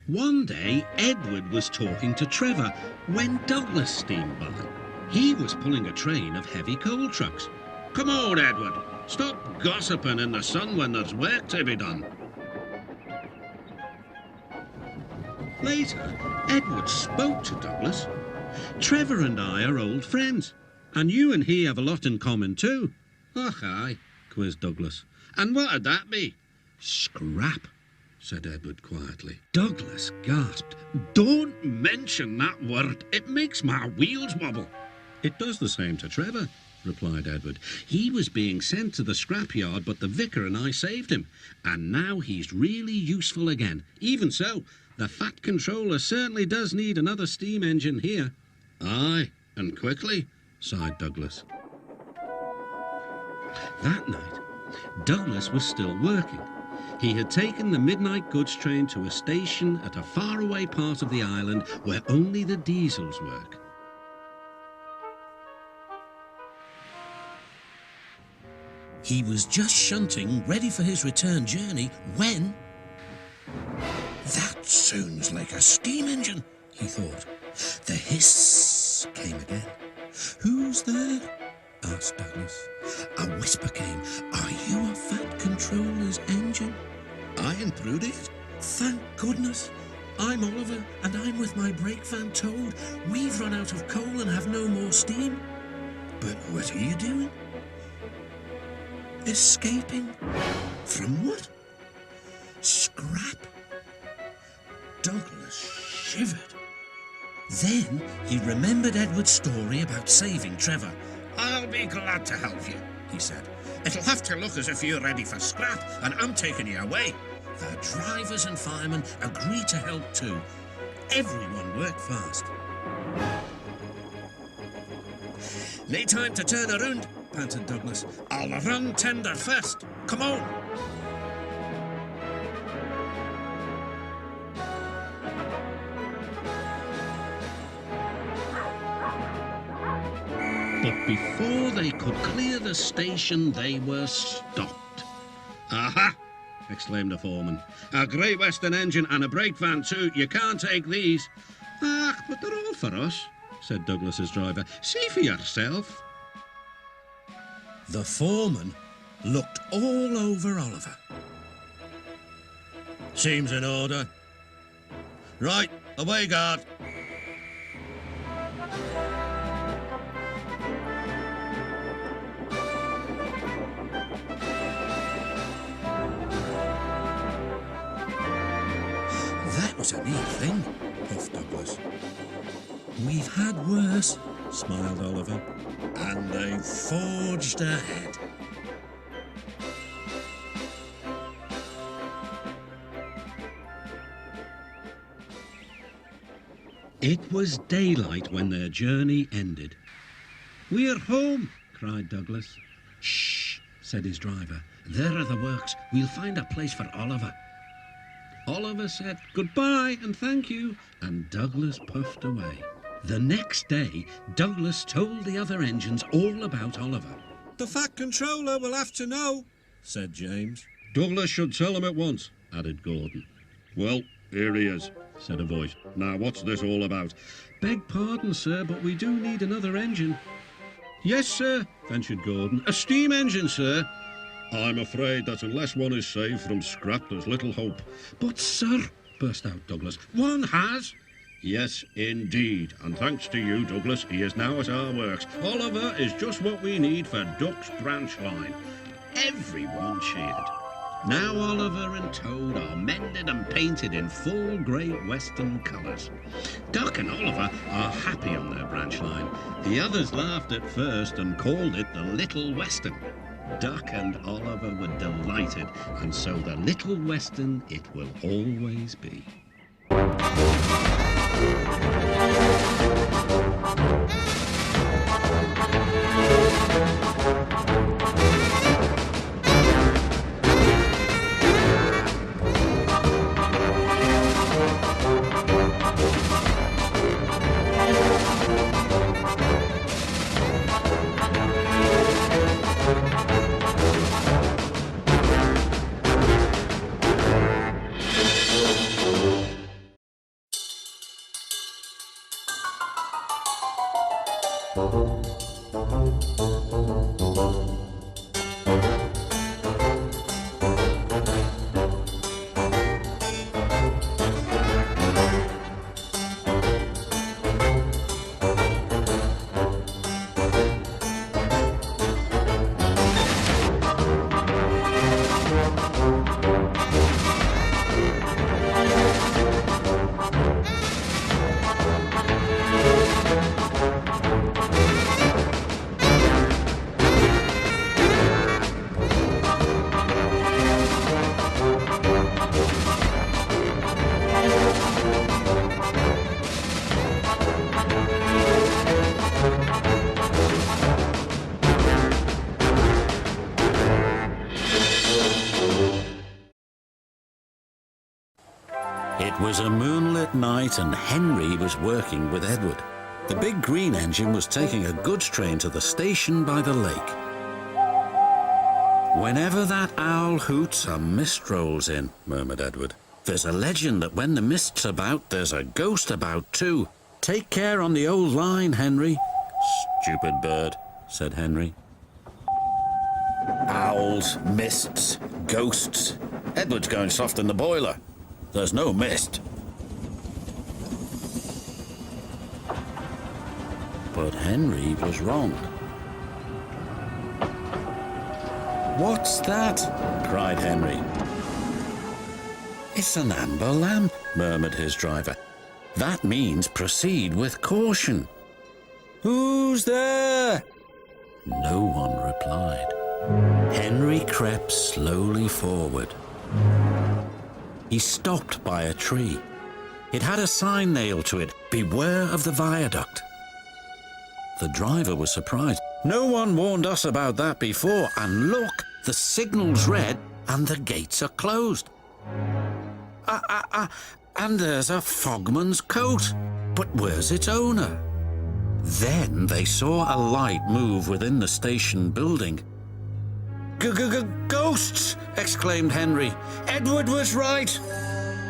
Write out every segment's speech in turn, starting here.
One day, Edward was talking to Trevor when Douglas steamed by. He was pulling a train of heavy coal trucks. "Come on, Edward. Stop gossiping in the sun when there's work to be done." Later, Edward spoke to Douglas. "Trevor and I are old friends, and you and he have a lot in common too." "Och, aye," quizzed Douglas. "And what'd that be?" "Scrap," said Edward quietly. Douglas gasped. "Don't mention that word. It makes my wheels wobble." "It does the same to Trevor," replied Edward. "He was being sent to the scrapyard, but the vicar and I saved him, and now he's really useful again. Even so, the Fat Controller certainly does need another steam engine here." "Aye, and quickly," sighed Douglas. That night, Douglas was still working. He had taken the midnight goods train to a station at a faraway part of the island where only the diesels work. He was just shunting, ready for his return journey, when... "That sounds like a steam engine," he thought. The hiss came again. "Who's there?" asked Douglas. A whisper came. "Are you a Fat Controller's engine?" "I intruded." "Thank goodness. I'm Oliver, and I'm with my brake van Toad. We've run out of coal and have no more steam." "But what are you doing?" "Escaping." "From what?" "Scrap." Douglas shivered. Then he remembered Edward's story about saving Trevor. "I'll be glad to help you," he said. "It'll have to look as if you're ready for scrap, and I'm taking you away." The drivers and firemen agreed to help too. Everyone worked fast. "No time to turn around," panted Douglas. "I'll run tender first. Come on." But before they could clear the station, they were stopped. "Aha!" exclaimed the foreman. "A Great Western engine and a brake van too. You can't take these." "Ah, but they're all for us," said Douglas's driver. "See for yourself." The foreman looked all over Oliver. "Seems in order." "Right, away, guard." "That was a neat thing," puffed Douglas. "We've had worse," smiled Oliver. And they forged ahead. It was daylight when their journey ended. "We're home," cried Douglas. "Shh," said his driver. "There are the works. We'll find a place for Oliver." Oliver said goodbye and thank you, and Douglas puffed away. The next day, Douglas told the other engines all about Oliver. "The Fat Controller will have to know," said James. "Douglas should tell him at once," added Gordon. "Well, here he is," said a voice. "Now, what's this all about?" "Beg pardon, sir, but we do need another engine." "Yes, sir," ventured Gordon. "A steam engine, sir." "I'm afraid that unless one is saved from scrap, there's little hope." "But, sir," burst out Douglas, "one has." Yes, indeed. And thanks to you, Douglas, he is now at our works. Oliver is just what we need for Duck's branch line. Everyone cheered. Now Oliver and Toad are mended and painted in full Great Western colours. Duck and Oliver are happy on their branch line. The others laughed at first and called it the Little Western. Duck and Oliver were delighted, and so the Little Western it will always be. It was a moonlit night and Henry was working with Edward. The big green engine was taking a goods train to the station by the lake. Whenever that owl hoots, a mist rolls in, murmured Edward. There's a legend that when the mist's about, there's a ghost about too. Take care on the old line, Henry. Stupid bird, said Henry. Owls, mists, ghosts. Edward's going soft in the boiler. There's no mist. But Henry was wrong. What's that? Cried Henry. It's an amber lamp, murmured his driver. That means proceed with caution. Who's there? No one replied. Henry crept slowly forward. He stopped by a tree. It had a sign nailed to it, "Beware of the viaduct." The driver was surprised. No one warned us about that before, and look, the signal's red and the gates are closed. And there's a fogman's coat. But where's its owner? Then they saw a light move within the station building. Ghosts! Exclaimed Henry. Edward was right.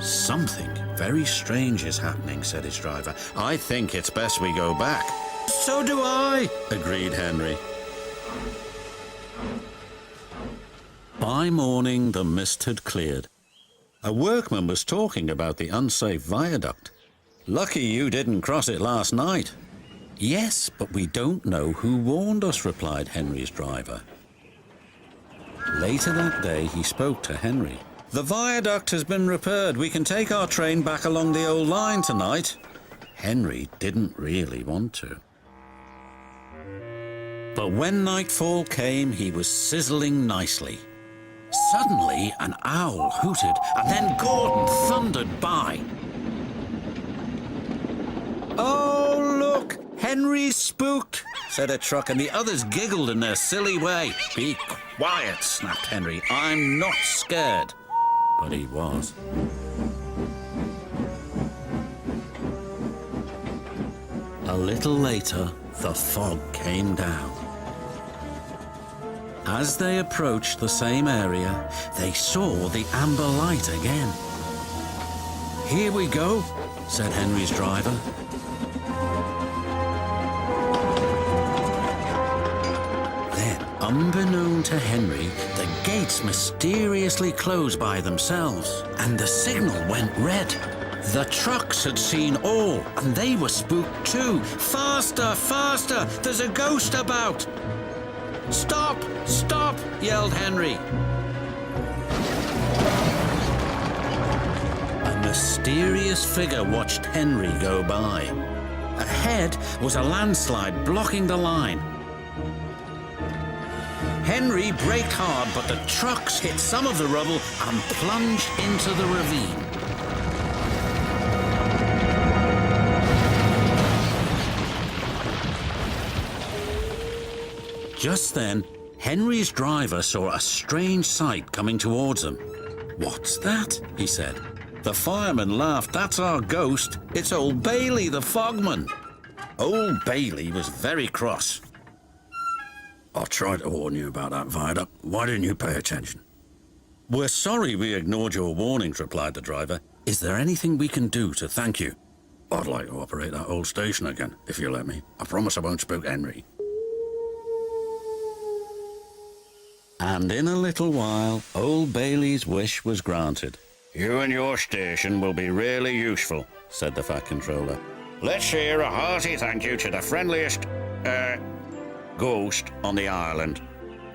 Something very strange is happening, said his driver. I think it's best we go back. So do I, agreed Henry. By morning, the mist had cleared. A workman was talking about the unsafe viaduct. Lucky you didn't cross it last night. Yes, but we don't know who warned us, replied Henry's driver. Later that day, he spoke to Henry. The viaduct has been repaired. We can take our train back along the old line tonight. Henry didn't really want to. But when nightfall came, he was sizzling nicely. Suddenly, an owl hooted, and then Gordon thundered by. Oh, look! Henry's spooked, said a truck, and the others giggled in their silly way. Be quiet, snapped Henry. I'm not scared. But he was. A little later, the fog came down. As they approached the same area, they saw the amber light again. Here we go, said Henry's driver. Then, unbeknown to Henry, the gates mysteriously closed by themselves, and the signal went red. The trucks had seen all, and they were spooked too. Faster, faster! There's a ghost about! Stop! Stop! Yelled Henry. A mysterious figure watched Henry go by. Ahead was a landslide blocking the line. Henry braked hard, but the trucks hit some of the rubble and plunged into the ravine. Just then, Henry's driver saw a strange sight coming towards them. "What's that?" he said. The fireman laughed. "That's our ghost. It's Old Bailey, the fogman." Old Bailey was very cross. "I tried to warn you about that viaduct. Why didn't you pay attention?" "We're sorry we ignored your warnings," replied the driver. "Is there anything we can do to thank you?" "I'd like to operate that old station again, if you let me. I promise I won't spook Henry." And in a little while, Old Bailey's wish was granted. "You and your station will be really useful," said the Fat Controller. "Let's hear a hearty thank you to the friendliest, ghost on the island."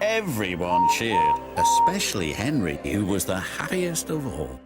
Everyone cheered, especially Henry, who was the happiest of all.